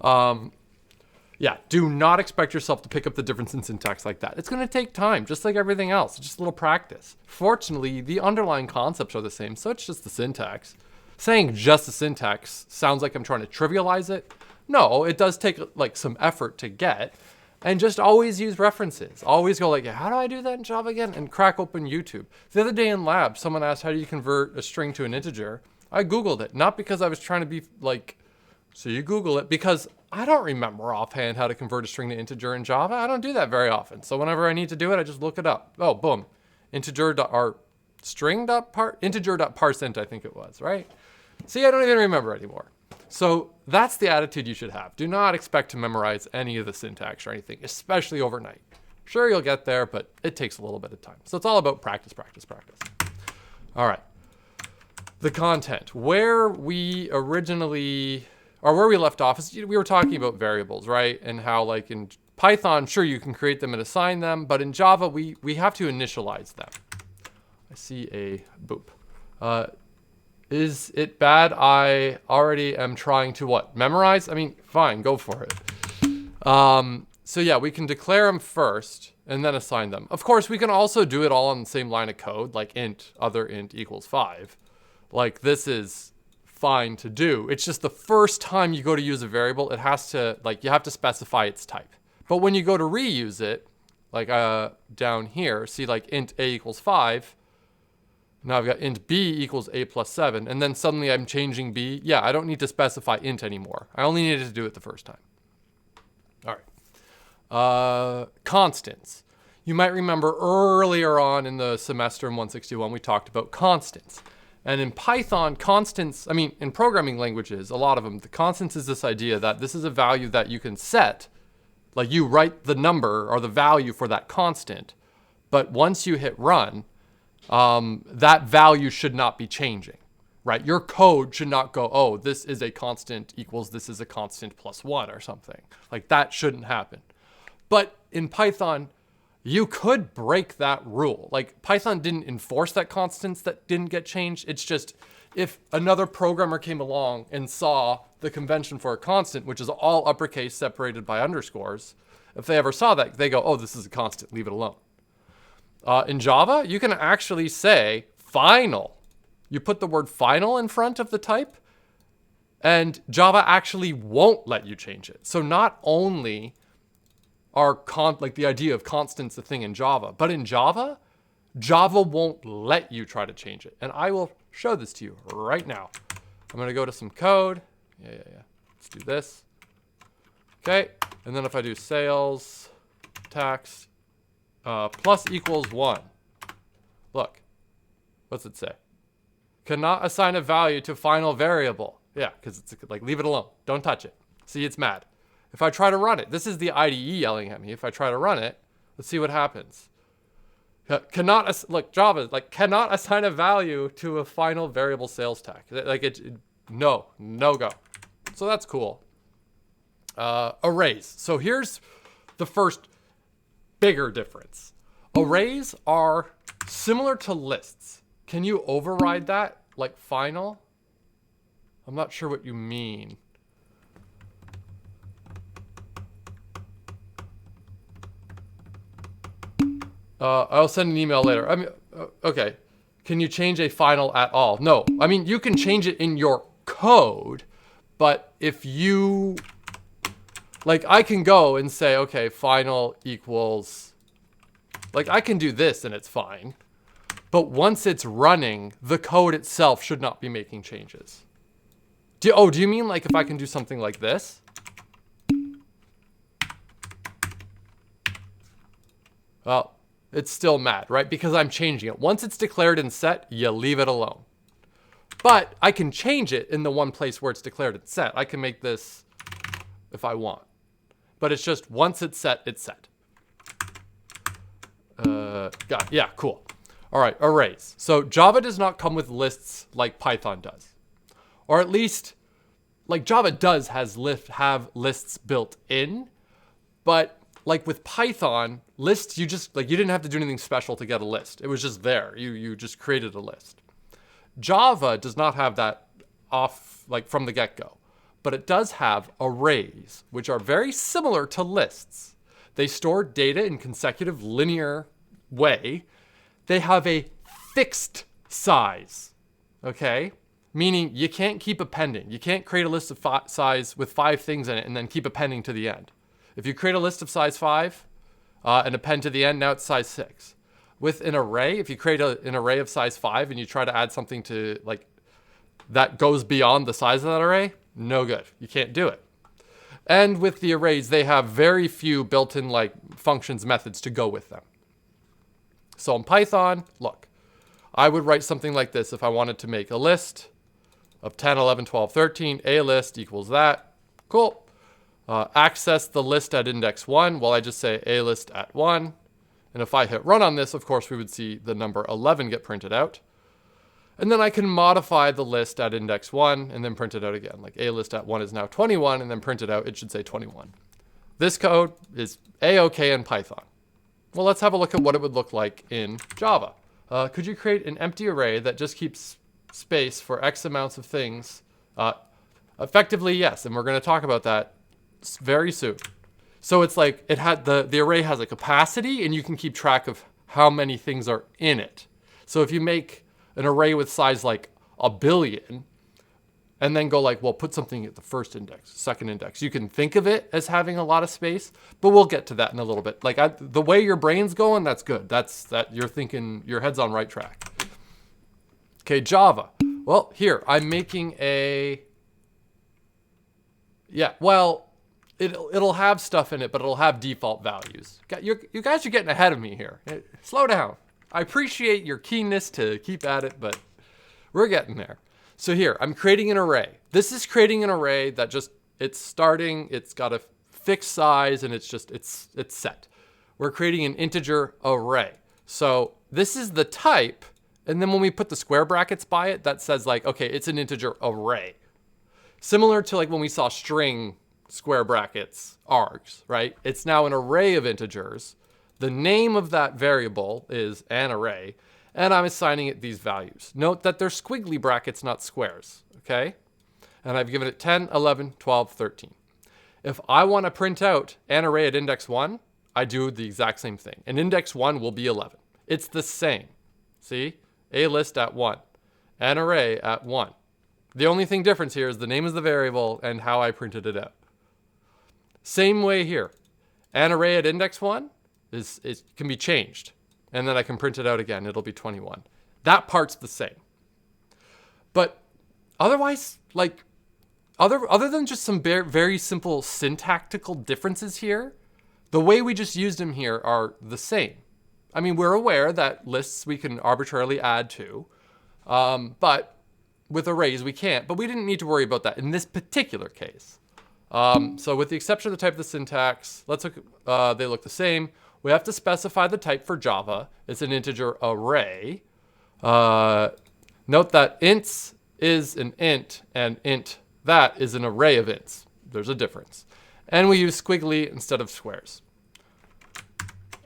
Yeah, do not expect yourself to pick up the difference in syntax like that. It's going to take time, just like everything else. It's just a little practice. Fortunately, the underlying concepts are the same, so it's just the syntax. Saying just the syntax sounds like I'm trying to trivialize it. No, it does take like some effort to get. And just always use references. Always go like, how do I do that in Java again? And crack open YouTube. The other day in lab, someone asked, how do you convert a string to an integer? I Googled it, not because I was trying to be like, so you Google it, because I don't remember offhand how to convert a string to integer in Java. I don't do that very often. So whenever I need to do it, I just look it up. Oh, boom. Integer.parseInt, I think it was, right? See, I don't even remember anymore. So that's the attitude you should have. Do not expect to memorize any of the syntax or anything, especially overnight. Sure, you'll get there, but it takes a little bit of time. So it's all about practice, practice, practice. All right. The content. Where we left off is we were talking about variables, right? And how like in Python, sure, you can create them and assign them, but in Java, we have to initialize them. I see a boop. Is it bad I already am trying to what? Memorize? I mean, fine, go for it. So yeah, we can declare them first and then assign them. Of course, we can also do it all on the same line of code, like int, other int equals 5. Like this is fine to do. It's just the first time you go to use a variable, it has to, like, you have to specify its type. But when you go to reuse it, like down here, see like int a equals 5, now I've got int b equals a plus 7, and then suddenly I'm changing b. Yeah, I don't need to specify int anymore. I only needed to do it the first time. All right. Constants. You might remember earlier on in the semester in 161, we talked about constants. And in Python, constants, I mean, in programming languages, a lot of them, the constants is this idea that this is a value that you can set, like you write the number or the value for that constant, but once you hit run, that value should not be changing, right? Your code should not go, oh, this is a constant equals this is a constant plus 1 or something. Like that shouldn't happen. But in Python, you could break that rule. Like Python didn't enforce that constants that didn't get changed. It's just if another programmer came along and saw the convention for a constant, which is all uppercase separated by underscores, if they ever saw that, they go, oh, this is a constant, leave it alone. In Java, you can actually say final. You put the word final in front of the type, and Java actually won't let you change it. So not only are like the idea of constants a thing in Java, but in Java, Java won't let you try to change it. And I will show this to you right now. I'm going to go to some code. Yeah. Let's do this. Okay. And then if I do sales tax plus equals 1. Look, what's it say? Cannot assign a value to final variable. Yeah, because it's like, leave it alone. Don't touch it. See, it's mad. If I try to run it, this is the IDE yelling at me. If I try to run it, let's see what happens. Look, Java, like, cannot assign a value to a final variable sales tax. Like, no go. So that's cool. Arrays. So here's the first bigger difference. Arrays are similar to lists. Can you override that, like final? I'm not sure what you mean. I'll send an email later. I mean, okay. Can you change a final at all? No. I mean, you can change it in your code, but if you, like, I can go and say, okay, final equals, like, I can do this and it's fine. But once it's running, the code itself should not be making changes. Do you mean like if I can do something like this? Well, it's still mad, right? Because I'm changing it. Once it's declared and set, you leave it alone. But I can change it in the one place where it's declared and set. I can make this if I want. But it's just once it's set, it's set. Yeah, cool. All right, arrays. So Java does not come with lists like Python does. Or at least, like Java does have lists built in, but like with Python, lists, you didn't have to do anything special to get a list. It was just there. You just created a list. Java does not have that off, like from the get-go. but it does have arrays, which are very similar to lists. They store data in consecutive linear way. They have a fixed size, okay? Meaning you can't keep appending. You can't create a list of size with 5 things in it and then keep appending to the end. If you create a list of size 5 and append to the end, now it's size 6. With an array, if you create an array of size 5 and you try to add something to like that goes beyond the size of that array, no good. You can't do it. And with the arrays, they have very few built-in like functions methods to go with them. So in Python, look, I would write something like this if I wanted to make a list of 10, 11, 12, 13, a list equals that. Cool. Access the list at index 1. Well, I just say a list at 1. And if I hit run on this, of course, we would see the number 11 get printed out. And then I can modify the list at index 1 and then print it out again. Like a list at 1 is now 21 and then print it out. It should say 21. This code is A-OK in Python. Well, let's have a look at what it would look like in Java. Could you create an empty array that just keeps space for X amounts of things? Effectively, yes. And we're going to talk about that very soon. So it's like it had the array has a capacity and you can keep track of how many things are in it. So if you make an array with size like 1 billion and then go like, well, put something at the first index, second index. You can think of it as having a lot of space, but we'll get to that in a little bit. Like the way your brain's going, that's good. That you're thinking your head's on right track. Okay, Java. Well, here I'm making it'll have stuff in it, but it'll have default values. You guys are getting ahead of me here. Slow down. I appreciate your keenness to keep at it, but we're getting there. So here, I'm creating an array. This is creating an array that it's got a fixed size, and it's set. We're creating an integer array. So this is the type, and then when we put the square brackets by it, that says like, okay, it's an integer array. Similar to like when we saw string square brackets, args, right? It's now an array of integers. The name of that variable is an array, and I'm assigning it these values. Note that they're squiggly brackets, not squares, okay? And I've given it 10, 11, 12, 13. If I want to print out an array at index 1, I do the exact same thing. And index 1 will be 11. It's the same. See? A list at 1. An array at 1. The only thing difference here is the name of the variable and how I printed it out. Same way here. An array at index 1 it can be changed. And then I can print it out again. It'll be 21. That part's the same. But otherwise, like, other than just some very simple syntactical differences here, the way we just used them here are the same. I mean, we're aware that lists we can arbitrarily add to, but with arrays we can't. But we didn't need to worry about that in this particular case. So with the exception of the type of the syntax, let's look. They look the same. We have to specify the type for Java. It's an integer array. Note that ints is an int, and int that is an array of ints. There's a difference. And we use squiggly instead of squares.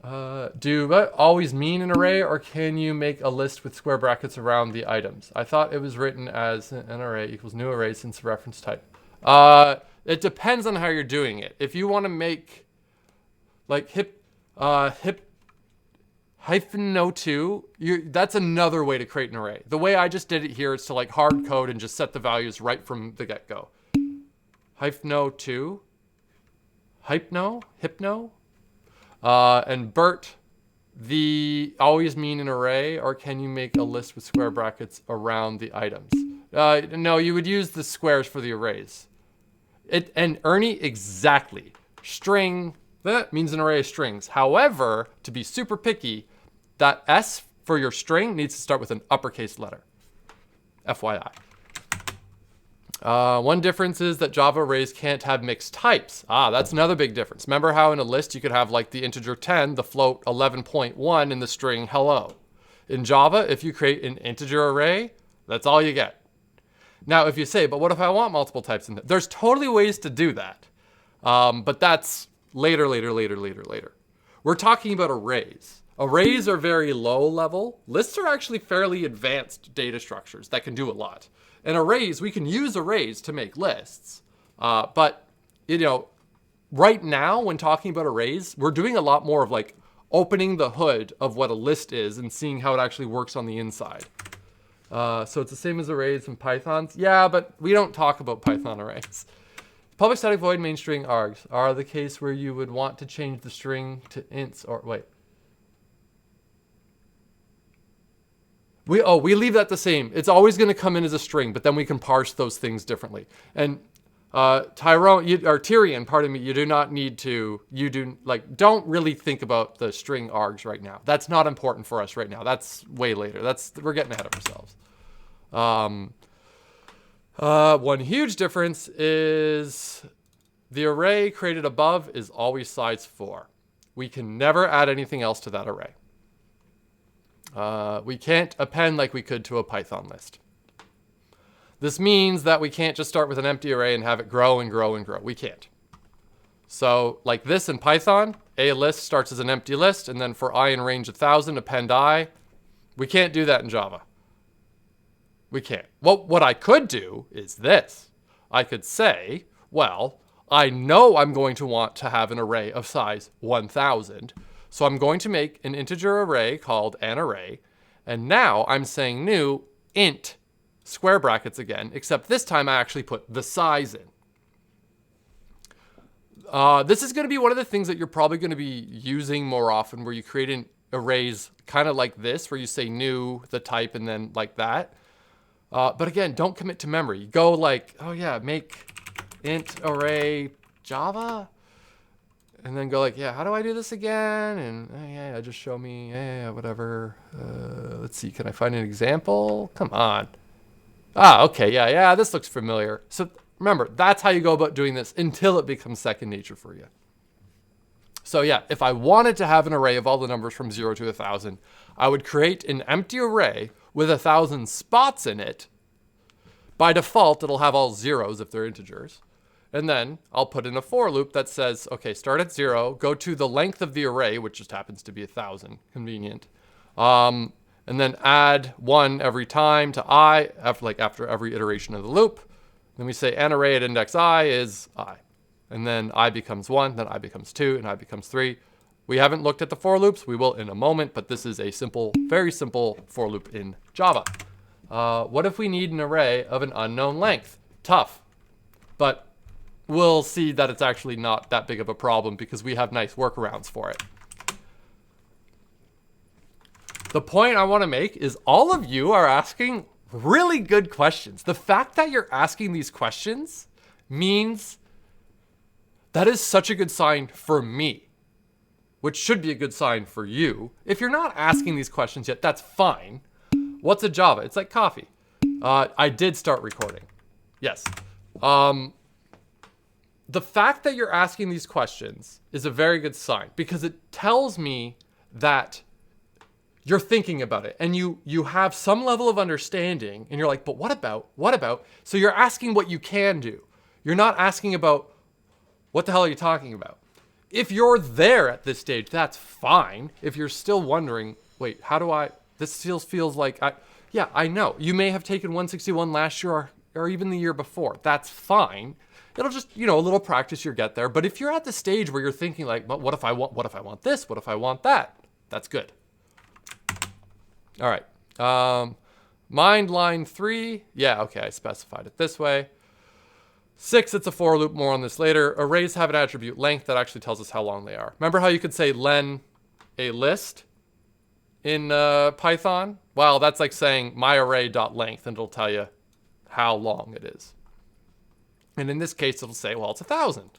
Do I always mean an array, or can you make a list with square brackets around the items? I thought it was written as an array equals new array since reference type. It depends on how you're doing it. If you want to make like -2, that's another way to create an array. The way I just did it here is to like hard code and just set the values right from the get-go. -2, hypno, and Bert, the always mean an array, or can you make a list with square brackets around the items? No, you would use the squares for the arrays. And Ernie, exactly. String, that means an array of strings. However, to be super picky, that S for your string needs to start with an uppercase letter. FYI. One difference is that Java arrays can't have mixed types. That's another big difference. Remember how in a list you could have like the integer 10, the float 11.1, and the string hello. In Java, if you create an integer array, that's all you get. Now, if you say, but what if I want multiple types in there? There's totally ways to do that. But that's later. We're talking about arrays. Arrays are very low level. Lists are actually fairly advanced data structures that can do a lot. And arrays, we can use arrays to make lists, But, right now when talking about arrays, we're doing a lot more of like opening the hood of what a list is and seeing how it actually works on the inside. So it's the same as arrays and Pythons. Yeah, but we don't talk about Python arrays. Public static void main string args are the case where you would want to change the string to ints or wait. We leave that the same. It's always going to come in as a string, but then we can parse those things differently. And Tyrion, pardon me, you do not need to, don't really think about the string args right now. That's not important for us right now. That's way later. We're getting ahead of ourselves. One huge difference is the array created above is always size 4. We can never add anything else to that array. We can't append like we could to a Python list. This means that we can't just start with an empty array and have it grow and grow and grow. We can't. So like this in Python, a list starts as an empty list, and then for I in range 1,000, append I. We can't do that in Java. We can't. Well, what I could do is this. I could say, well, I know I'm going to want to have an array of size 1,000. So I'm going to make an integer array called an array. And now I'm saying new int square brackets again, except this time I actually put the size in. This is going to be one of the things that you're probably going to be using more often, where you create arrays kind of like this, where you say new, the type, and then like that. But again, don't commit to memory. Go like, oh yeah, make int array Java. And then go like, yeah, how do I do this again? And yeah, just show me, yeah, whatever. Let's see, can I find an example? Come on. Okay, yeah, this looks familiar. So remember, that's how you go about doing this until it becomes second nature for you. So yeah, if I wanted to have an array of all the numbers from 0 to 1,000, I would create an empty array with 1,000 spots in it. By default, it'll have all zeros if they're integers. And then I'll put in a for loop that says, okay, start at 0, go to the length of the array, which just happens to be 1,000, convenient. And then add 1 every time to I, after every iteration of the loop. Then we say an array at index I is I. And then I becomes 1, then I becomes 2, and I becomes 3. We haven't looked at the for loops. We will in a moment, but this is a simple, very simple for loop in Java. What if we need an array of an unknown length? Tough. But we'll see that it's actually not that big of a problem because we have nice workarounds for it. The point I want to make is all of you are asking really good questions. The fact that you're asking these questions means that is such a good sign for me, which should be a good sign for you. If you're not asking these questions yet, that's fine. What's a Java? It's like coffee. I did start recording. Yes. The fact that you're asking these questions is a very good sign because it tells me that you're thinking about it and you have some level of understanding and you're like, but what about? So you're asking what you can do. You're not asking about what the hell are you talking about? If you're there at this stage, that's fine. If you're still wondering, wait, how do this still feels like, I know. You may have taken 161 last year or even the year before. That's fine. It'll just, a little practice, you'll get there. But if you're at the stage where you're thinking like, but what if I want this? What if I want that? That's good. All right. Mind line 3. Yeah, okay, I specified it this way. 6, it's a for loop, more on this later. Arrays have an attribute length that actually tells us how long they are. Remember how you could say len a list in Python? Well, that's like saying myArray.length, and it'll tell you how long it is. And in this case, it'll say, well, it's 1,000.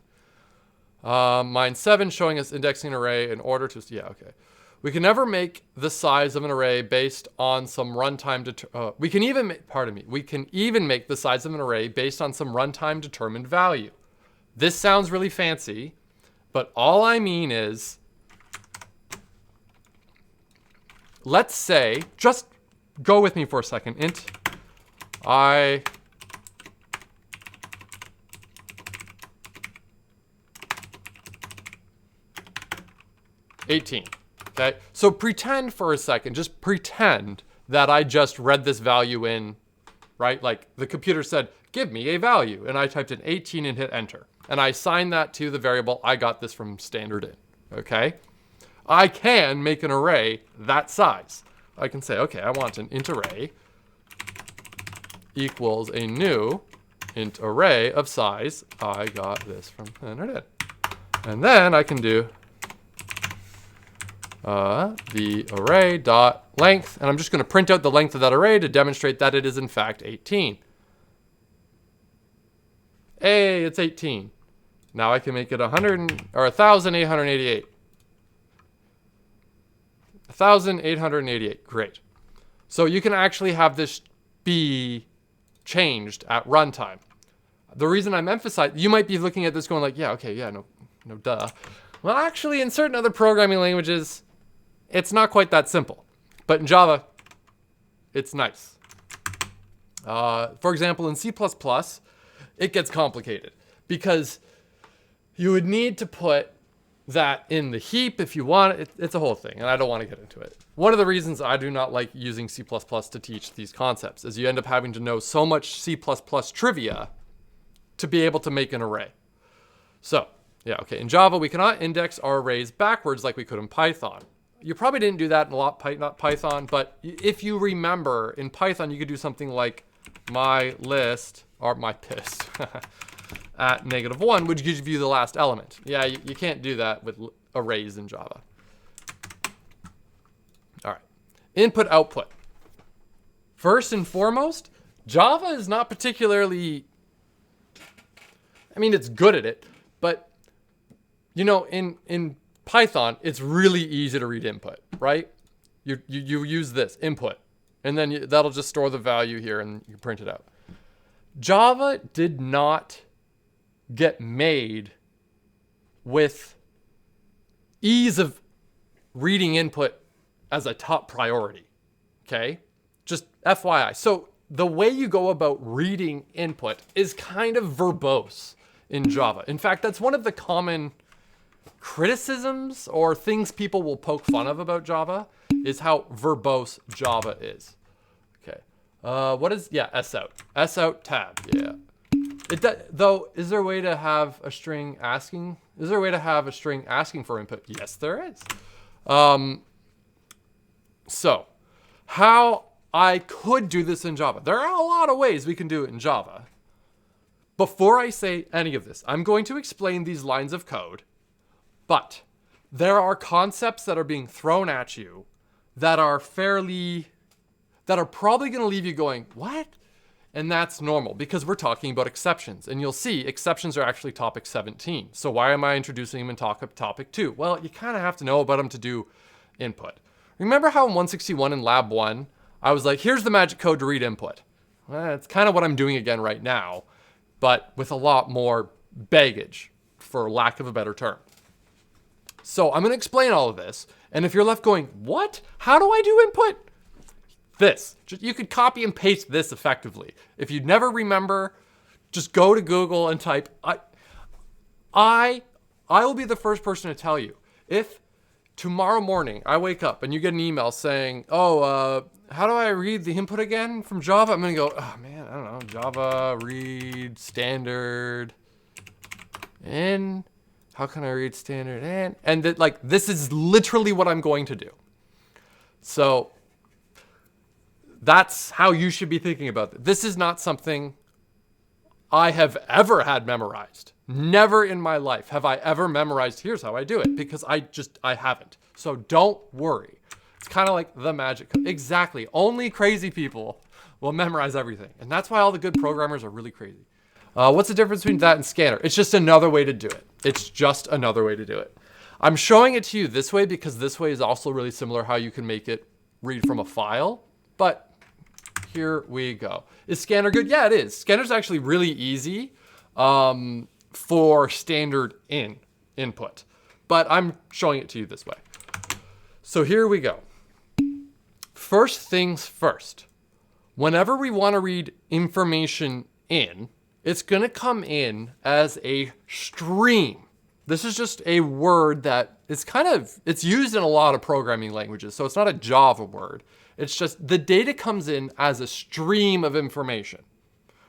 Mind 7, showing us indexing an array in order to, yeah, okay. We can never make the size of an array based on some runtime, we can even make the size of an array based on some runtime determined value. This sounds really fancy, but all I mean is, let's say, just go with me for a second, int I 18. Okay, so pretend for a second, just pretend that I just read this value in, right? Like the computer said, give me a value. And I typed in 18 and hit enter. And I assigned that to the variable. I got this from standard in, okay? I can make an array that size. I can say, okay, I want an int array equals a new int array of size. I got this from standard in. And then I can do the array dot length, and I'm just going to print out the length of that array to demonstrate that it is in fact 18. Hey, it's 18. Now I can make it 1,888. 1,888. Great. So you can actually have this be changed at runtime. The reason I'm emphasizing, you might be looking at this going like, yeah, okay, yeah, no, duh. Well, actually, in certain other programming languages, it's not quite that simple. But in Java, it's nice. For example, in C++, it gets complicated because you would need to put that in the heap if you want it. It's a whole thing, and I don't want to get into it. One of the reasons I do not like using C++ to teach these concepts is you end up having to know so much C++ trivia to be able to make an array. So, yeah, okay, in Java, we cannot index our arrays backwards like we could in Python. You probably didn't do that in a lot, not Python, but if you remember, in Python, you could do something like my list, or my pist, at -1, which gives you the last element. Yeah, you can't do that with arrays in Java. All right, input, output. First and foremost, Java is not particularly, I mean, it's good at it, but you know, in Python, it's really easy to read input, right? You use this, input, and then that'll just store the value here and you print it out. Java did not get made with ease of reading input as a top priority, okay? Just FYI. So the way you go about reading input is kind of verbose in Java. In fact, that's one of the common criticisms or things people will poke fun of about Java is how verbose Java is. Okay. What is, yeah, sout. Sout tab, yeah. Though, is there a way to have a string asking? Is there a way to have a string asking for input? Yes, there is. So, how I could do this in Java. There are a lot of ways we can do it in Java. Before I say any of this, I'm going to explain these lines of code, but there are concepts that are being thrown at you that are probably going to leave you going, what? And that's normal because we're talking about exceptions. And you'll see exceptions are actually topic 17. So why am I introducing them in topic 2? Well, you kind of have to know about them to do input. Remember how in 161 in lab 1, I was like, here's the magic code to read input. Well, it's kind of what I'm doing again right now, but with a lot more baggage, for lack of a better term. So I'm going to explain all of this. And if you're left going, what? How do I do input? This. You could copy and paste this effectively. If you never remember, just go to Google and type. I will be the first person to tell you. If tomorrow morning I wake up and you get an email saying, how do I read the input again from Java? I'm going to go, oh man, I don't know. Java read standard in. How can I read standard in? And this is literally what I'm going to do. So that's how you should be thinking about it. This is not something I have ever had memorized. Never in my life have I ever memorized, here's how I do it, because I haven't. So don't worry. It's kind of like the magic code. Exactly. Only crazy people will memorize everything. And that's why all the good programmers are really crazy. What's the difference between that and scanner? It's just another way to do it. It's just another way to do it. I'm showing it to you this way because this way is also really similar how you can make it read from a file. But here we go. Is scanner good? Yeah, it is. Scanner's actually really easy for standard input. But I'm showing it to you this way. So here we go. First things first. Whenever we want to read information in, it's going to come in as a stream. This is just a word that it's used in a lot of programming languages. So it's not a Java word. It's just the data comes in as a stream of information.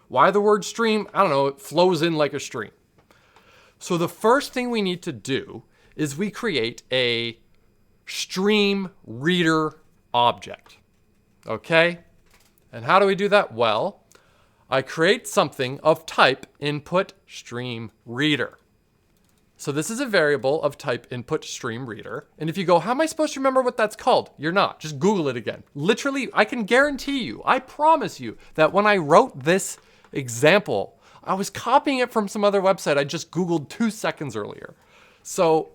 Why the word stream? I don't know. It flows in like a stream. So the first thing we need to do is we create a stream reader object. Okay? And how do we do that? Well, I create something of type input stream reader. So this is a variable of type input stream reader. And if you go, how am I supposed to remember what that's called? You're not. Just Google it again. Literally, I can guarantee you, I promise you that when I wrote this example, I was copying it from some other website I just Googled 2 seconds earlier. So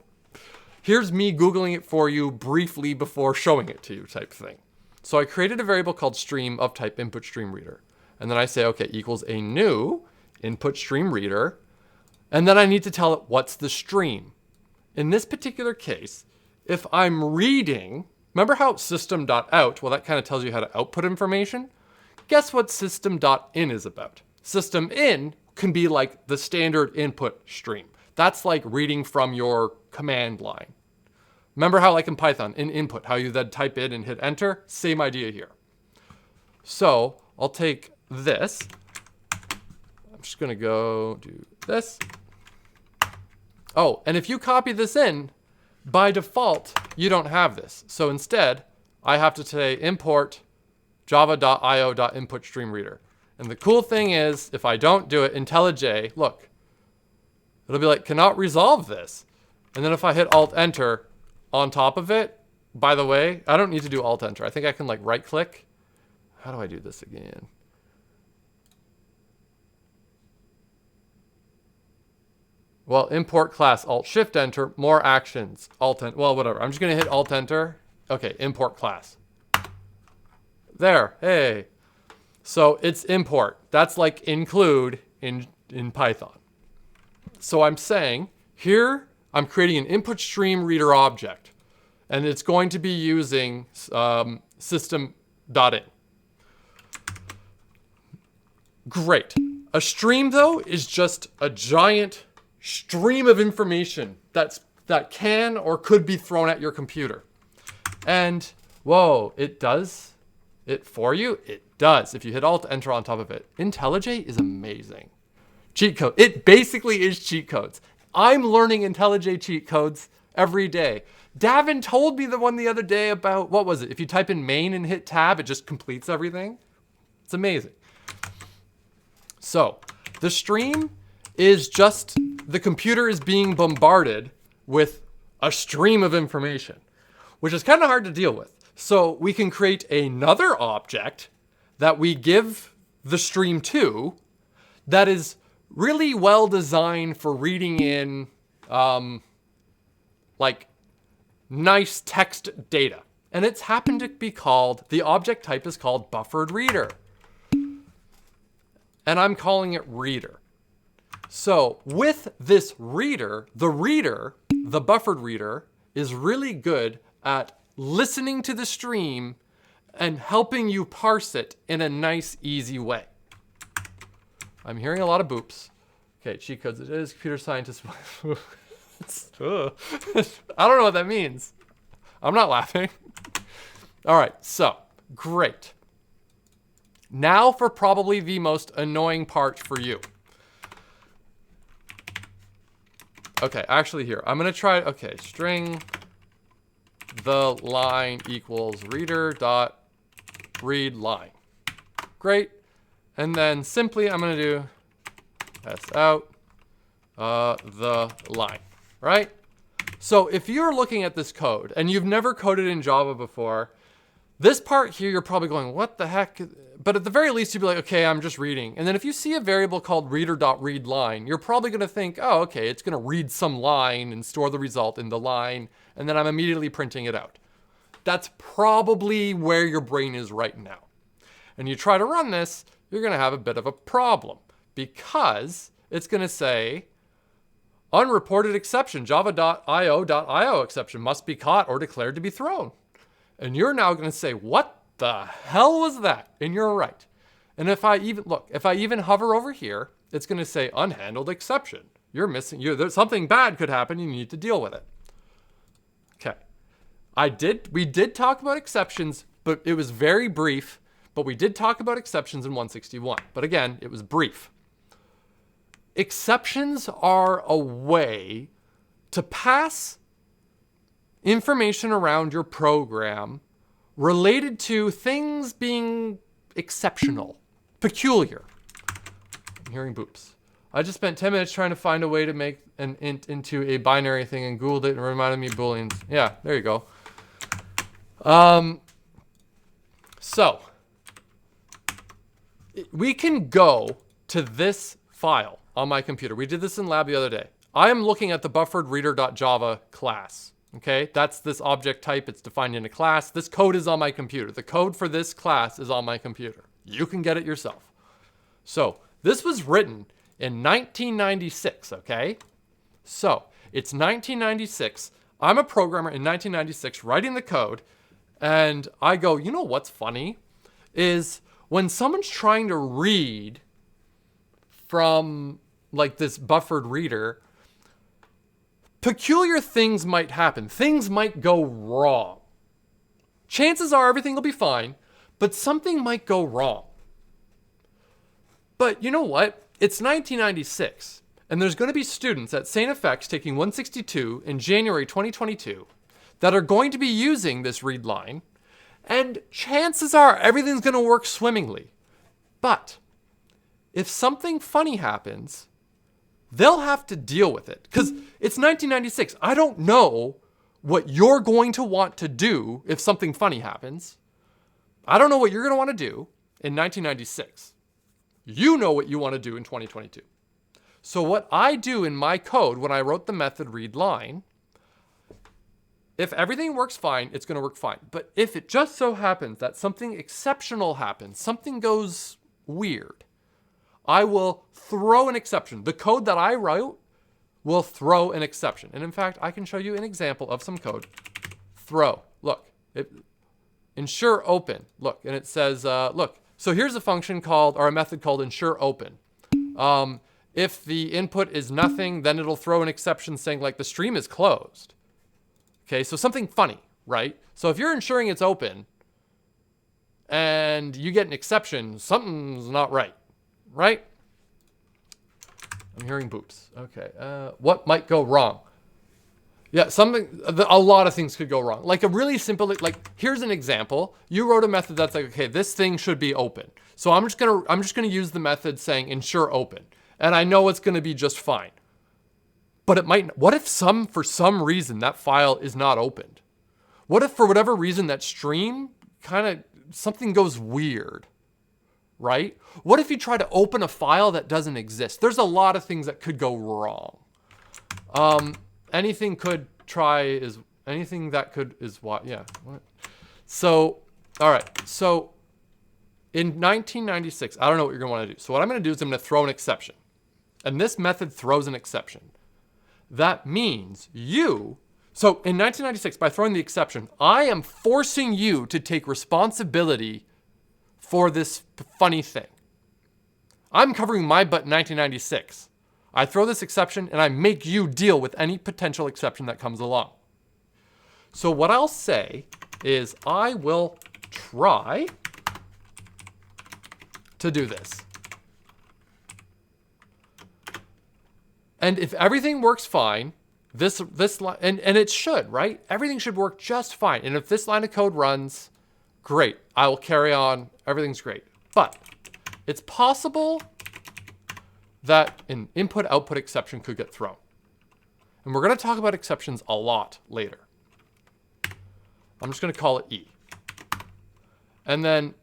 here's me Googling it for you briefly before showing it to you type thing. So I created a variable called stream of type input stream reader. And then I say, okay, equals a new input stream reader. And then I need to tell it what's the stream. In this particular case, if I'm reading, remember how system.out, well, that kind of tells you how to output information. Guess what system.in is about? System.in can be like the standard input stream. That's like reading from your command line. Remember how like in Python, in input, how you then type in and hit enter? Same idea here. So I'll take this. I'm just gonna go do this. Oh, and if you copy this in, by default, you don't have this. So instead, I have to say import java.io.inputStreamReader. And the cool thing is, if I don't do it, IntelliJ, look, it'll be like, cannot resolve this. And then if I hit Alt-Enter on top of it, by the way, I don't need to do Alt-Enter. I think I can like right-click. How do I do this again? Well, import class, Alt-Shift-Enter, more actions, Alt-Enter, well, whatever. I'm just gonna hit Alt-Enter. Okay, import class. There, hey. So it's import. That's like include in Python. So I'm saying here, I'm creating an input stream reader object, and it's going to be using system.in. Great. A stream, though, is just a giant stream of information that can or could be thrown at your computer. And, whoa, it does it for you? It does. If you hit Alt-Enter on top of it. IntelliJ is amazing. Cheat code. It basically is cheat codes. I'm learning IntelliJ cheat codes every day. Davin told me the one the other day about, what was it? If you type in main and hit tab, it just completes everything. It's amazing. So the stream is just the computer is being bombarded with a stream of information, which is kind of hard to deal with. So we can create another object that we give the stream to that is really well designed for reading in like nice text data. And it's happened to be called, the object type is called buffered reader. And I'm calling it reader. So with this reader, the buffered reader, is really good at listening to the stream and helping you parse it in a nice, easy way. I'm hearing a lot of boops. Okay, cheat codes. It is computer scientist. I don't know what that means. I'm not laughing. All right, so great. Now for probably the most annoying part for you. Okay, actually here, I'm gonna try, okay, string the line equals reader dot read line. Great. And then simply I'm gonna do s out the line, right? So if you're looking at this code and you've never coded in Java before, this part here, you're probably going, what the heck? But at the very least, you'd be like, okay, I'm just reading. And then if you see a variable called reader.readLine, you're probably gonna think, oh, okay, it's gonna read some line and store the result in the line, and then I'm immediately printing it out. That's probably where your brain is right now. And you try to run this, you're gonna have a bit of a problem because it's gonna say, unreported exception, java.io.io exception must be caught or declared to be thrown. And you're now gonna say, what the hell was that? And you're right. And if I even hover over here, it's gonna say unhandled exception. You're missing, there's something bad could happen, you need to deal with it. Okay, we did talk about exceptions, but it was very brief But we did talk about exceptions in 161. But again, it was brief. Exceptions are a way to pass information around your program related to things being exceptional, peculiar. I'm hearing boops. I just spent 10 minutes trying to find a way to make an int into a binary thing and Googled it and reminded me of Booleans. Yeah, there you go. So we can go to this file on my computer. We did this in lab the other day. I am looking at the bufferedreader.java class. Okay, that's this object type. It's defined in a class. This code is on my computer. The code for this class is on my computer. You can get it yourself. So this was written in 1996, okay? So it's 1996. I'm a programmer in 1996 writing the code, and I go, you know what's funny? Is when someone's trying to read from like this buffered reader, peculiar things might happen. Things might go wrong. Chances are everything will be fine, but something might go wrong. But you know what? It's 1996, and there's going to be students at St. FX taking 162 in January 2022 that are going to be using this read line, and chances are everything's going to work swimmingly. But if something funny happens, they'll have to deal with it because it's 1996. I don't know what you're going to want to do if something funny happens. I don't know what you're going to want to do in 1996. You know what you want to do in 2022. So what I do in my code when I wrote the method readLine, if everything works fine, it's going to work fine. But if it just so happens that something exceptional happens, something goes weird, I will throw an exception. The code that I wrote will throw an exception. And in fact, I can show you an example of some code. Throw. Look. Ensure open. Look. And it says, look. So here's a function called, or a method called ensure open. If the input is nothing, then it'll throw an exception saying like the stream is closed. Okay, so something funny, right? So if you're ensuring it's open and you get an exception, something's not right. Right? I'm hearing boops. Okay. What might go wrong? Yeah, a lot of things could go wrong. Like a really simple, like here's an example. You wrote a method that's like, okay, this thing should be open. So I'm just gonna use the method saying ensure open, and I know it's gonna be just fine. But it might. What if for some reason that file is not opened? What if for whatever reason that stream something goes weird? Right? What if you try to open a file that doesn't exist? There's a lot of things that could go wrong. Anything that could is what? Yeah. What? So, all right. So in 1996, I don't know what you're going to want to do. So what I'm going to do is I'm going to throw an exception. And this method throws an exception. That means so in 1996, by throwing the exception, I am forcing you to take responsibility for this funny thing. I'm covering my butt in 1996. I throw this exception and I make you deal with any potential exception that comes along. So what I'll say is I will try to do this. And if everything works fine, this line, and it should, right? Everything should work just fine. And if this line of code runs, great. I will carry on. Everything's great. But it's possible that an input-output exception could get thrown. And we're going to talk about exceptions a lot later. I'm just going to call it E. And then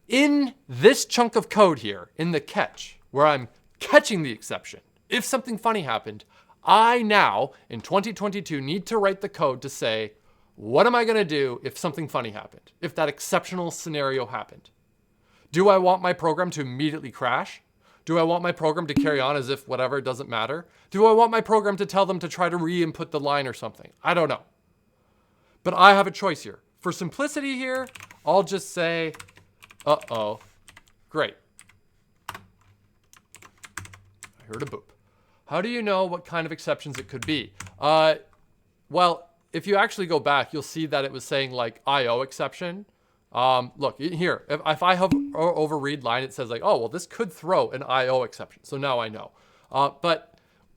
in this chunk of code here, in the catch, where I'm catching the exception, if something funny happened, I now, in 2022, need to write the code to say, what am I going to do if something funny happened? If that exceptional scenario happened? Do I want my program to immediately crash? Do I want my program to carry on as if whatever, doesn't matter? Do I want my program to tell them to try to re-input the line or something? I don't know. But I have a choice here. For simplicity here, I'll just say, uh-oh, great. I heard a boop. How do you know what kind of exceptions it could be? Well, if you actually go back, you'll see that it was saying like IO exception. Look here, if I hover over read line, it says like, oh, well, this could throw an IO exception. So now I know. But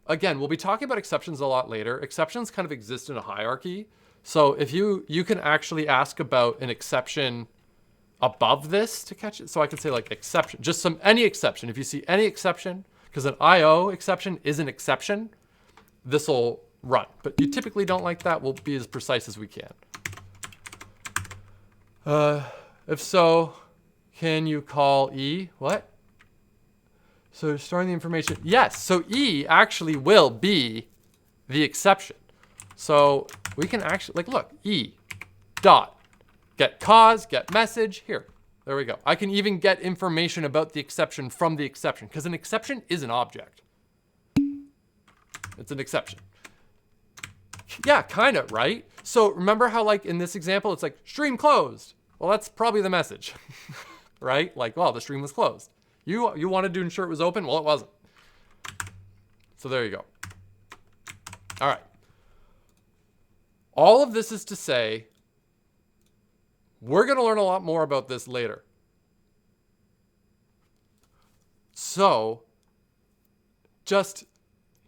again, we'll be talking about exceptions a lot later. Exceptions kind of exist in a hierarchy. So if you can actually ask about an exception above this to catch it. So I could say like exception, just any exception. If you see any exception, because an IO exception is an exception, this will run. But you typically don't like that. We'll be as precise as we can. If so, can you call E? What? So storing the information. Yes. So E actually will be the exception. So we can actually, like, look, E dot get cause, get message. Here, there we go. I can even get information about the exception from the exception, because an exception is an object. It's an exception. Yeah, kind of, right? So remember how, like, in this example, it's like stream closed. Well, that's probably the message, right? Like, well, the stream was closed. You wanted to ensure it was open? Well, it wasn't. So there you go. All right. All of this is to say, we're going to learn a lot more about this later. So, just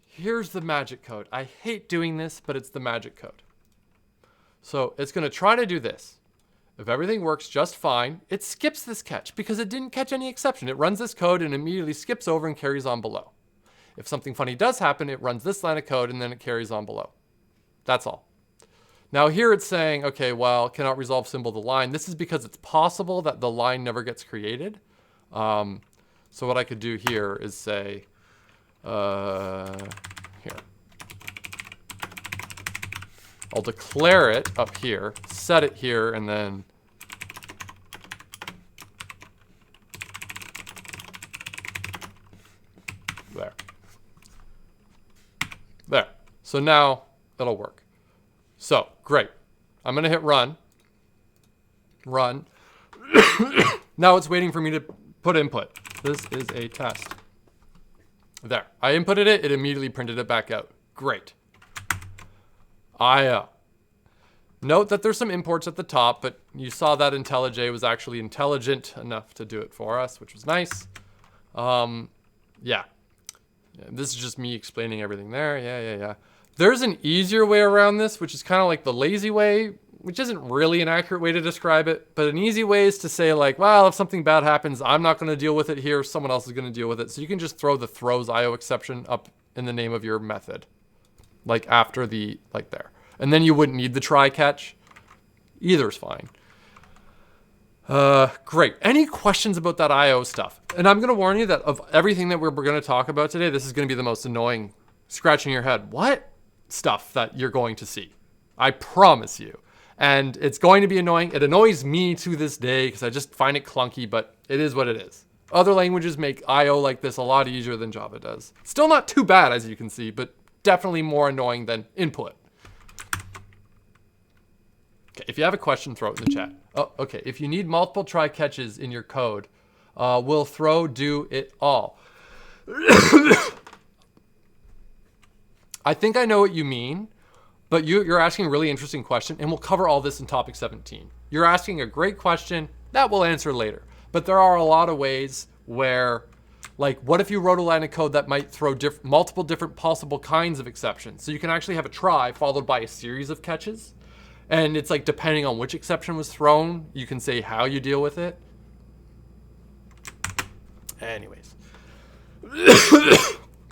here's the magic code. I hate doing this, but it's the magic code. So it's going to try to do this. If everything works just fine, it skips this catch because it didn't catch any exception. It runs this code and immediately skips over and carries on below. If something funny does happen, it runs this line of code and then it carries on below. That's all. Now here it's saying, okay, well, cannot resolve symbol the line. This is because it's possible that the line never gets created. So what I could do here is say, here. I'll declare it up here, set it here, and then there. There. So now it'll work. So, great. I'm going to hit run. Run. Now it's waiting for me to put input. This is a test. There. I inputted it. It immediately printed it back out. Great. IO. Note that there's some imports at the top, but you saw that IntelliJ was actually intelligent enough to do it for us, which was nice. Yeah. This is just me explaining everything there. Yeah. There's an easier way around this, which is kind of like the lazy way, which isn't really an accurate way to describe it, but an easy way is to say like, well, if something bad happens, I'm not going to deal with it here. Someone else is going to deal with it. So you can just throw the throws IO exception up in the name of your method, like after the, like there. And then you wouldn't need the try catch. Either's fine. Great. Any questions about that IO stuff? And I'm going to warn you that of everything that we're going to talk about today, this is going to be the most annoying, scratching your head. What? Stuff that you're going to see. I promise you. And it's going to be annoying. It annoys me to this day because I just find it clunky, but it is what it is. Other languages make IO like this a lot easier than Java does. Still not too bad, as you can see, but definitely more annoying than input. Okay, if you have a question, throw it in the chat. Oh, okay. If you need multiple try catches in your code, will throw do it all? I think I know what you mean, but you're asking a really interesting question, and we'll cover all this in topic 17. You're asking a great question that we'll answer later. But there are a lot of ways where, like, what if you wrote a line of code that might throw multiple different possible kinds of exceptions? So you can actually have a try followed by a series of catches. And it's like, depending on which exception was thrown, you can say how you deal with it. Anyways.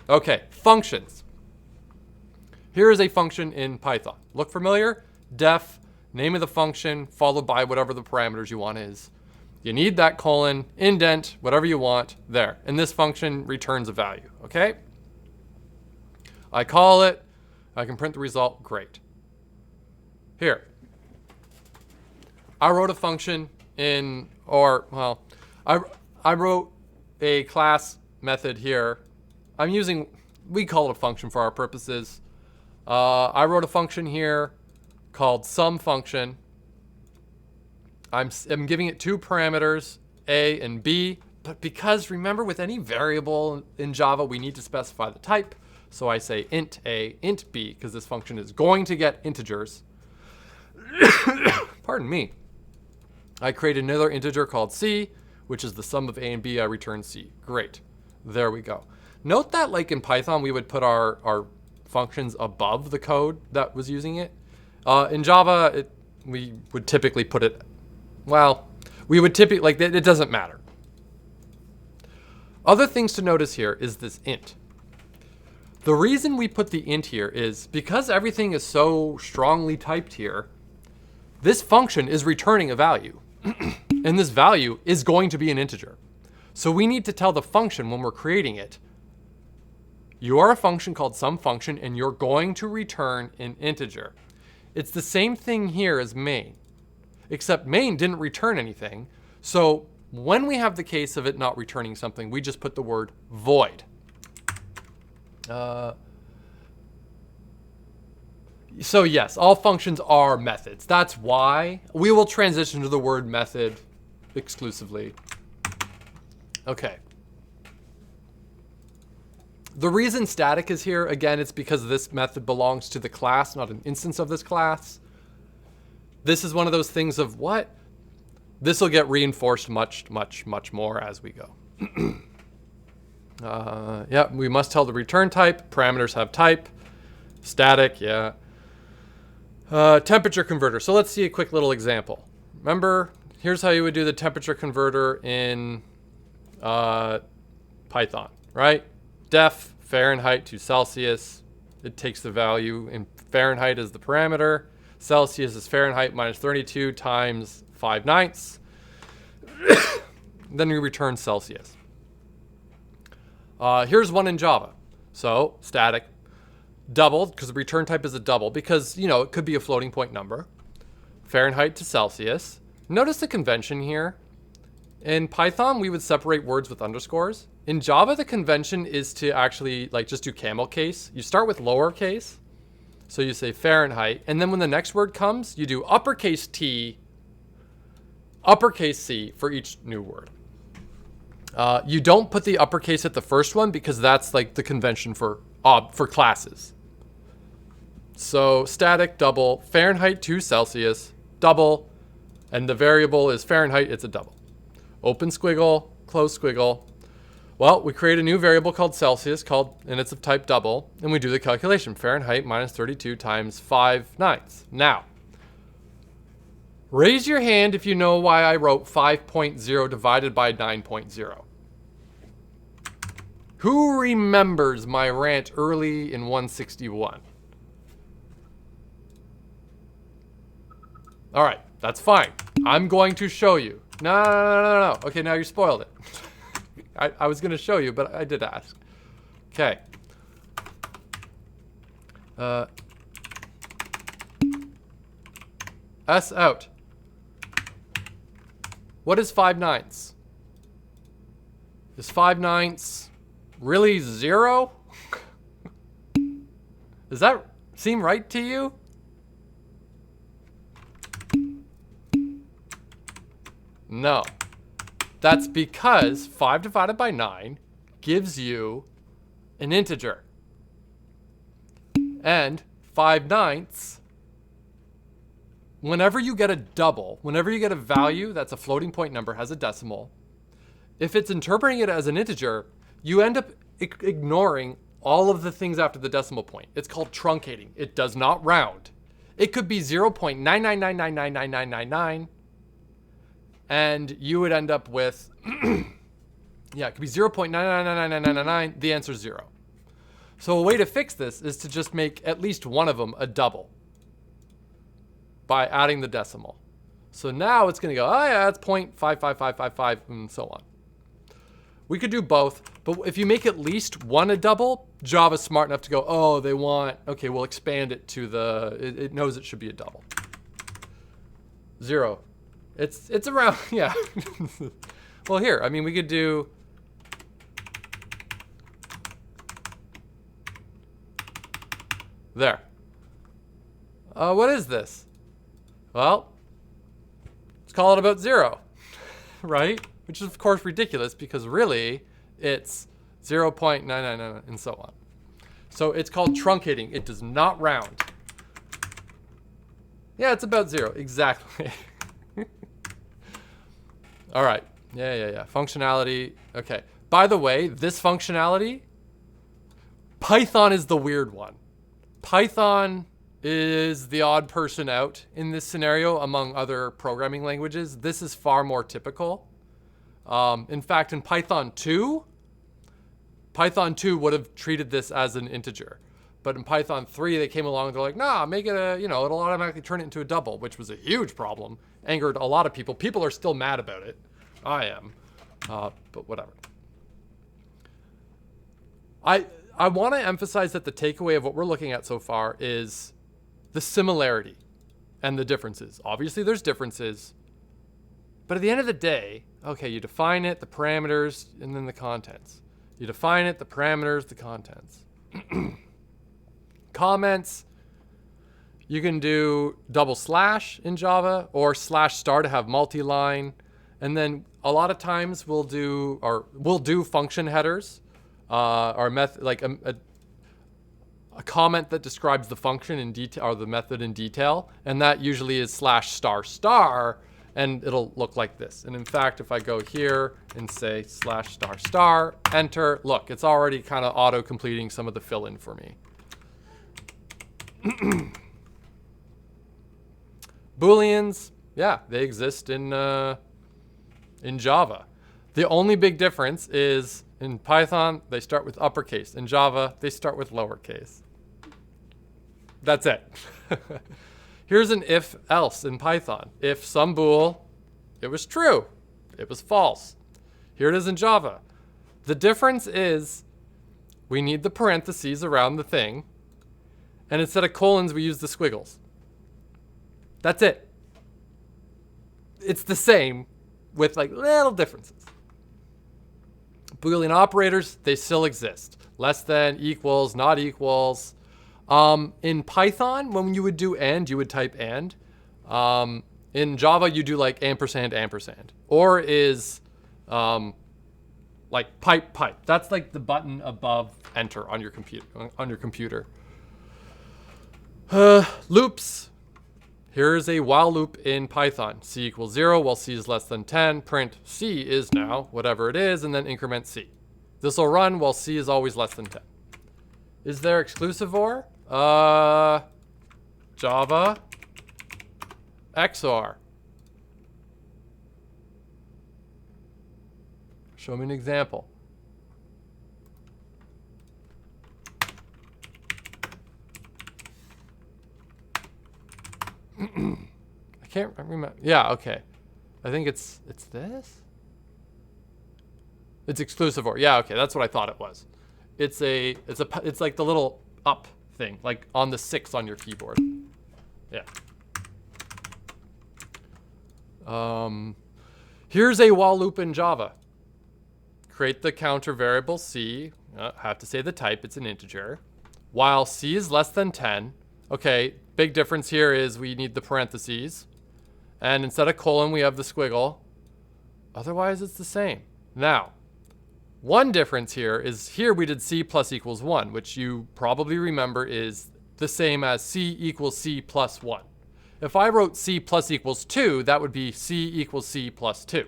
Okay, functions. Here is a function in Python. Look familiar? Def, name of the function, followed by whatever the parameters you want is. You need that colon, indent, whatever you want, there. And this function returns a value, okay? I call it, I can print the result, great. Here, I wrote a function in, or, well, I wrote a class method here. I'm using, we call it a function for our purposes. I wrote a function here called sum function. I'm giving it two parameters, A and B, but because remember with any variable in Java, we need to specify the type. So I say int A, int B, because this function is going to get integers. Pardon me. I create another integer called c, which is the sum of a and b. I return c. Great. There we go. Note that like in Python, we would put our functions above the code that was using it. In Java, we would typically put it, well, we would typically, like, it doesn't matter. Other things to notice here is this int. The reason we put the int here is because everything is so strongly typed here, this function is returning a value. And this value is going to be an integer. So we need to tell the function when we're creating it, you are a function called some function and you're going to return an integer. It's the same thing here as main, except main didn't return anything. So when we have the case of it not returning something, we just put the word void. So yes, all functions are methods. That's why we will transition to the word method exclusively. Okay. The reason static is here, again, it's because this method belongs to the class, not an instance of this class. This is one of those things of what? This will get reinforced much, much, much more as we go. Yeah, we must tell the return type. Parameters have type. Static, yeah. Temperature converter. So let's see a quick little example. Remember, here's how you would do the temperature converter in Python, right? Def Fahrenheit to Celsius. It takes the value in Fahrenheit as the parameter. Celsius is Fahrenheit minus 32 times 5/9. Then we return Celsius. Here's one in Java. So static, double, because the return type is a double, because, you know, it could be a floating point number. Fahrenheit to Celsius. Notice the convention here. In Python, we would separate words with underscores. In Java, the convention is to actually like just do camel case. You start with lowercase. So you say Fahrenheit. And then when the next word comes, you do uppercase T, uppercase C for each new word. You don't put the uppercase at the first one because that's like the convention for classes. So static, double, Fahrenheit to Celsius, double, and the variable is Fahrenheit, it's a double. Open squiggle, close squiggle. Well, we create a new variable called Celsius, and it's of type double, and we do the calculation, Fahrenheit minus 32 times 5/9. Now, raise your hand if you know why I wrote 5.0 divided by 9.0. Who remembers my rant early in 161? All right, that's fine. I'm going to show you. No. Okay, now you spoiled it. I was going to show you, but I did ask. Okay. S out. What is 5/9? Is 5/9 really 0? Does that seem right to you? No. That's because 5 divided by 9 gives you an integer. And 5/9, whenever you get a double, whenever you get a value that's a floating point number, has a decimal, if it's interpreting it as an integer, you end up ignoring all of the things after the decimal point. It's called truncating. It does not round. It could be 0.999999999. And you would end up with, yeah, it could be 0.9999999. The answer is 0. So a way to fix this is to just make at least one of them a double by adding the decimal. So now it's going to go, oh yeah, it's 0.55555, and so on. We could do both, but if you make at least one a double, Java's smart enough to go, oh, they want, okay, we'll expand it to it knows it should be a double. 0. It's around, yeah. Well, here, I mean, we could do there. What is this? Well, let's call it about 0, right? Which is, of course, ridiculous because really it's 0.999 and so on. So it's called truncating. It does not round. Yeah, it's about 0, exactly. All right. Yeah. Functionality. Okay. By the way, this functionality, Python is the weird one. Python is the odd person out in this scenario among other programming languages. This is far more typical. In fact, in Python 2 would have treated this as an integer. But in Python 3, they came along and they're like, nah, make it it'll automatically turn it into a double, which was a huge problem. Angered a lot of people. People are still mad about it. I am. But whatever. I want to emphasize that the takeaway of what we're looking at so far is the similarity and the differences. Obviously, there's differences. But at the end of the day, okay, you define it, the parameters, and then the contents. You define it, the parameters, the contents. Comments, you can do double slash in Java or slash star to have multi-line. And then a lot of times we'll do function headers, or method, like a comment that describes the function in detail or the method in detail. And that usually is slash star star, and it'll look like this. And in fact, if I go here and say slash star star, enter, look, it's already kind of auto completing some of the fill in for me. Booleans, yeah, they exist in Java. The only big difference is in Python, they start with uppercase. In Java, they start with lowercase. That's it. Here's an if else in Python. If some bool, it was true, it was false. Here it is in Java. The difference is we need the parentheses around the thing, and instead of colons, we use the squiggles. That's it. It's the same with like little differences. Boolean operators, they still exist. Less than, equals, not equals. In Python, when you would do and, you would type and. In Java, you do like ampersand, ampersand. Or is like pipe, pipe. That's like the button above enter on your computer. Loops. Here's a while loop in Python. C equals 0 while C is less than 10. Print C is now whatever it is, and then increment C. This will run while C is always less than 10. Is there exclusive OR? Java XOR. Show me an example. I can't remember. Yeah, okay. I think it's this. It's exclusive OR. Yeah, okay, that's what I thought it was. It's like the little up thing, like on the 6 on your keyboard. Yeah. Here's a while loop in Java. Create the counter variable C. Have to say the type, it's an integer. While C is less than 10. Okay, big difference here is we need the parentheses. And instead of colon, we have the squiggle. Otherwise, it's the same. Now, one difference here is here we did C plus equals 1, which you probably remember is the same as C equals C plus 1. If I wrote C plus equals 2, that would be C equals C plus 2.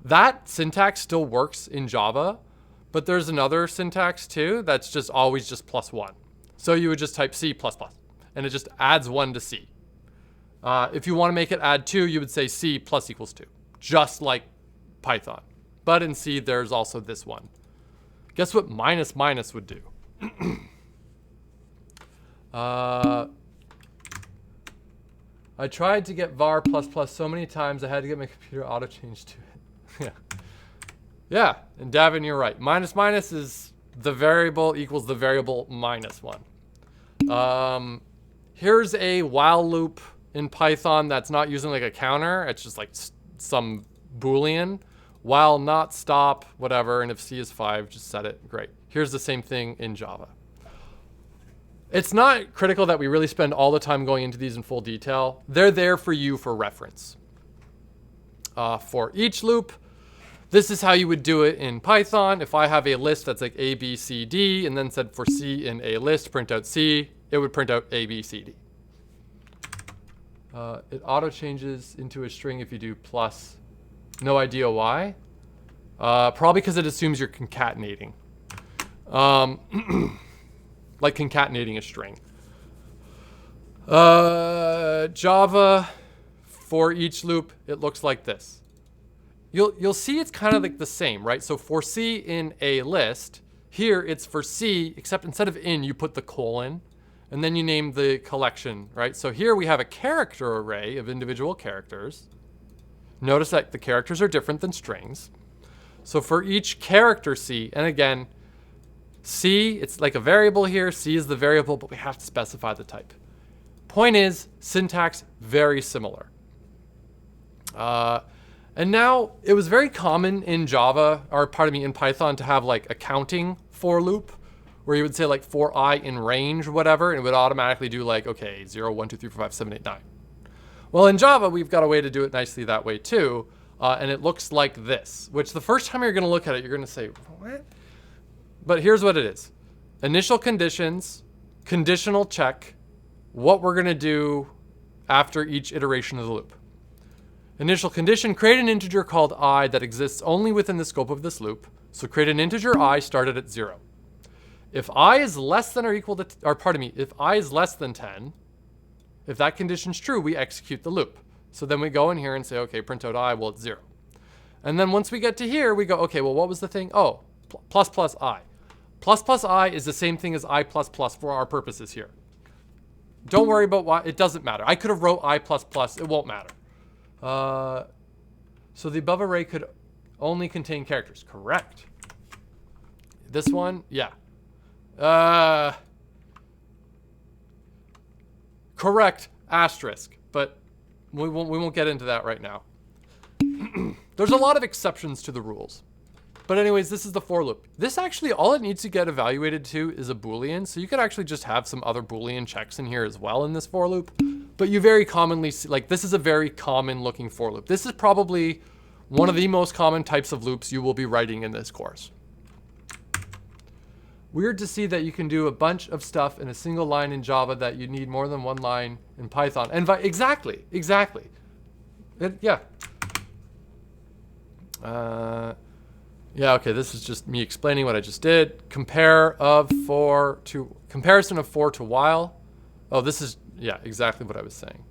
That syntax still works in Java, but there's another syntax too that's just always just plus 1. So you would just type C plus plus, and it just adds 1 to C. If you want to make it add 2, you would say C plus equals 2, just like Python. But in C, there's also this one. Guess what minus minus would do? I tried to get var plus plus so many times I had to get my computer auto change to it. Yeah, and Davin, you're right. Minus minus is the variable equals the variable minus 1. Here's a while loop in Python that's not using like a counter. It's just like some Boolean. While not stop, whatever, and if C is 5, just set it. Great. Here's the same thing in Java. It's not critical that we really spend all the time going into these in full detail. They're there for you for reference. For each loop, this is how you would do it in Python. If I have a list that's like A, B, C, D, and then said for C in a list, print out C, it would print out A, B, C, D. It auto changes into a string if you do plus No idea why. Probably because it assumes you're concatenating. Like concatenating a string. Java, for each loop, it looks like this. You'll see it's kind of like the same, right? So for C in a list, here it's for C, except instead of in, you put the colon, and then you name the collection, right? So here we have a character array of individual characters. Notice that the characters are different than strings. So for each character C, and again, C, it's like a variable here. C is the variable, but we have to specify the type. Point is, syntax, very similar. And now, it was very common in Java, or pardon me, in Python to have like a counting for loop, where you would say like for I in range or whatever, and it would automatically do like, okay, 0, 1, 2, 3, 4, 5, 7, 8, 9. Well, in Java, we've got a way to do it nicely that way too, and it looks like this, which the first time you're gonna look at it, you're gonna say, what? But here's what it is. Initial conditions, conditional check, what we're gonna do after each iteration of the loop. Initial condition, create an integer called I that exists only within the scope of this loop. So create an integer I started at 0. If I is less than or equal to, or pardon me, if I is less than 10, if that condition's true, we execute the loop. So then we go in here and say, okay, print out I, well, it's 0. And then once we get to here, we go, okay, well, what was the thing? Oh, plus plus I. Plus plus I is the same thing as I plus plus for our purposes here. Don't worry about why, it doesn't matter. I could have wrote I plus plus, it won't matter. So the above array could only contain characters. Correct. This one, yeah. Correct, asterisk, but we won't get into that right now. There's a lot of exceptions to the rules. But anyways, this is the for loop. This actually, all it needs to get evaluated to is a Boolean. So you could actually just have some other Boolean checks in here as well in this for loop. But you very commonly see, like this is a very common looking for loop. This is probably one of the most common types of loops you will be writing in this course. Weird to see that you can do a bunch of stuff in a single line in Java that you need more than one line in Python. And exactly. Yeah. Yeah, okay, this is just me explaining what I just did. Comparison of for to while. Oh, this is, yeah, exactly what I was saying.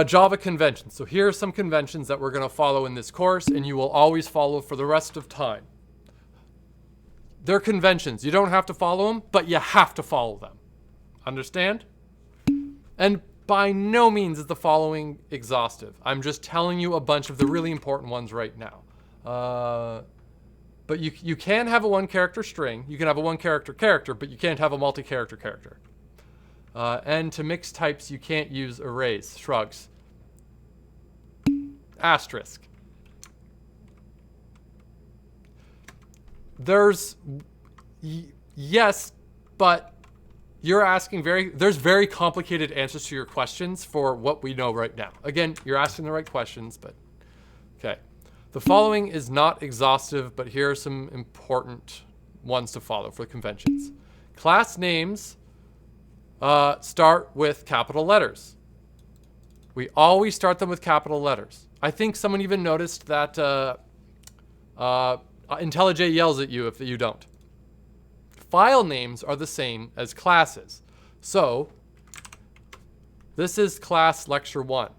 Java conventions. So here are some conventions that we're gonna follow in this course, and you will always follow for the rest of time. They're conventions. You don't have to follow them, but you have to follow them. Understand? And by no means is the following exhaustive. I'm just telling you a bunch of the really important ones right now. But you can have a one-character string. You can have a one-character character, but you can't have a multi-character character. And to mix types, you can't use arrays, shrugs. Asterisk. There's, yes, but you're asking there's very complicated answers to your questions for what we know right now. Again, you're asking the right questions, but okay. The following is not exhaustive, but here are some important ones to follow for conventions. Class names start with capital letters. We always start them with capital letters. I think someone even noticed that IntelliJ yells at you if you don't. File names are the same as classes. So this is class lecture 1.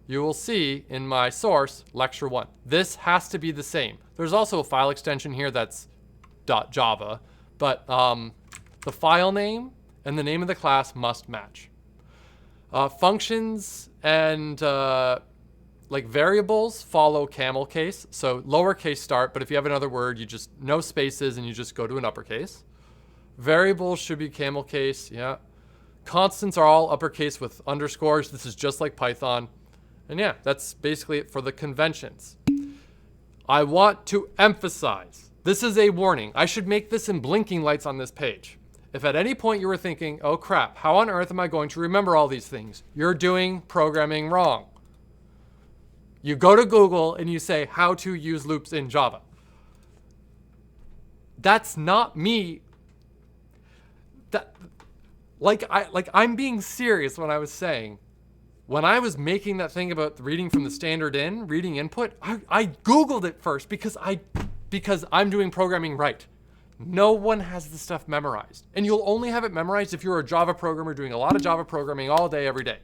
You will see in my source, lecture 1. This has to be the same. There's also a file extension here that's .java, but the file name and the name of the class must match. Functions and like variables follow camel case. So lowercase start, but if you have another word, you just no spaces and you just go to an uppercase. Variables should be camel case, yeah. Constants are all uppercase with underscores. This is just like Python. And yeah, that's basically it for the conventions. I want to emphasize, this is a warning. I should make this in blinking lights on this page. If at any point you were thinking, oh crap, how on earth am I going to remember all these things? You're doing programming wrong. You go to Google and you say how to use loops in Java. That's not me. I'm being serious when I was saying When I was making that thing about reading from the standard in, reading input, I Googled it first because I'm doing programming right. No one has the stuff memorized. And you'll only have it memorized if you're a Java programmer doing a lot of Java programming all day, every day.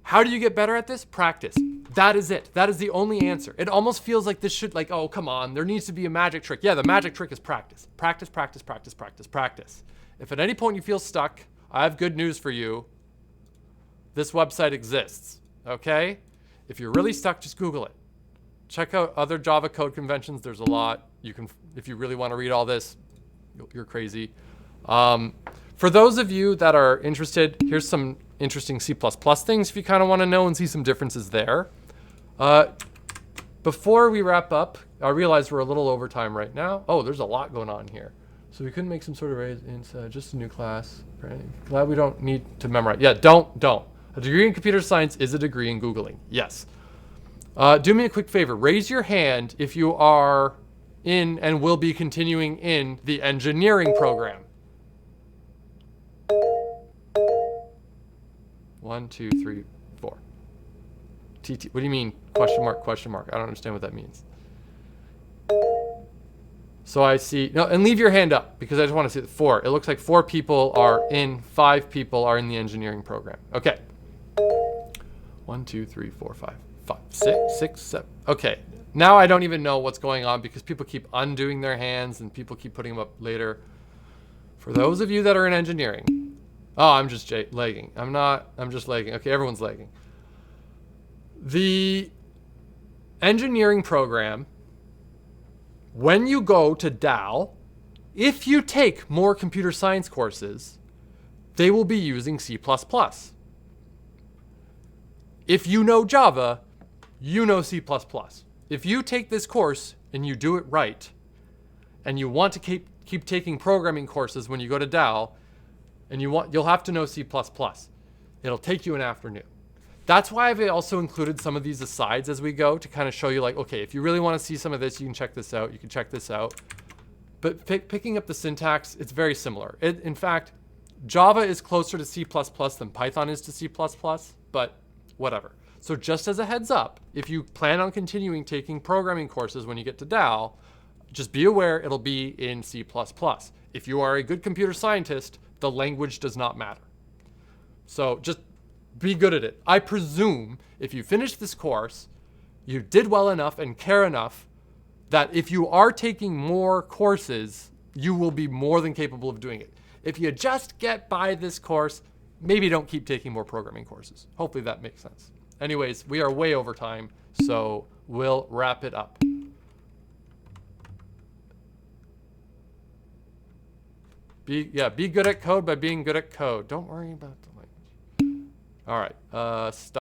How do you get better at this? Practice. That is it. That is the only answer. It almost feels like this should, like, oh, come on, there needs to be a magic trick. Yeah, the magic trick is practice. Practice, practice, practice, practice, practice. If at any point you feel stuck, I have good news for you. This website exists, okay? If you're really stuck, just Google it. Check out other Java code conventions. There's a lot. You can, if you really want to read all this, you're crazy. For those of you that are interested, here's some interesting C++ things if you kind of want to know and see some differences there. Before we wrap up, I realize we're a little over time right now. Oh, there's a lot going on here. So we couldn't make some sort of raise inside, just a new class. Right? Glad we don't need to memorize. Yeah, don't. A degree in computer science is a degree in Googling. Yes. Do me a quick favor. Raise your hand if you are in and will be continuing in the engineering program. 1, 2, 3, 4. TT. What do you mean? Question mark, question mark. I don't understand what that means. So I see, no, and leave your hand up because I just want to see 4. It looks like 4 people are in, 5 people are in the engineering program. Okay. 1, 2, 3, 4, 5, 6, 7. Okay. Now I don't even know what's going on because people keep undoing their hands and people keep putting them up later. For those of you that are in engineering, oh, I'm just lagging. I'm just lagging. Okay, everyone's lagging. The engineering program, when you go to DAL, if you take more computer science courses, they will be using C++. If you know Java, you know C++. If you take this course and you do it right, and you want to keep taking programming courses when you go to DAL, and you'll have to know C++. It'll take you an afternoon. That's why I've also included some of these asides as we go to kind of show you like, okay, if you really want to see some of this, you can check this out. You can check this out. But picking up the syntax, it's very similar. In fact, Java is closer to C++ than Python is to C++, but whatever. So just as a heads up, if you plan on continuing taking programming courses when you get to DAL, just be aware it'll be in C++. If you are a good computer scientist, the language does not matter. So just be good at it. I presume if you finish this course, you did well enough and care enough that if you are taking more courses, you will be more than capable of doing it. If you just get by this course, maybe don't keep taking more programming courses. Hopefully that makes sense. Anyways, we are way over time, so we'll wrap it up. Be good at code by being good at code. Don't worry about the language. All right, stop.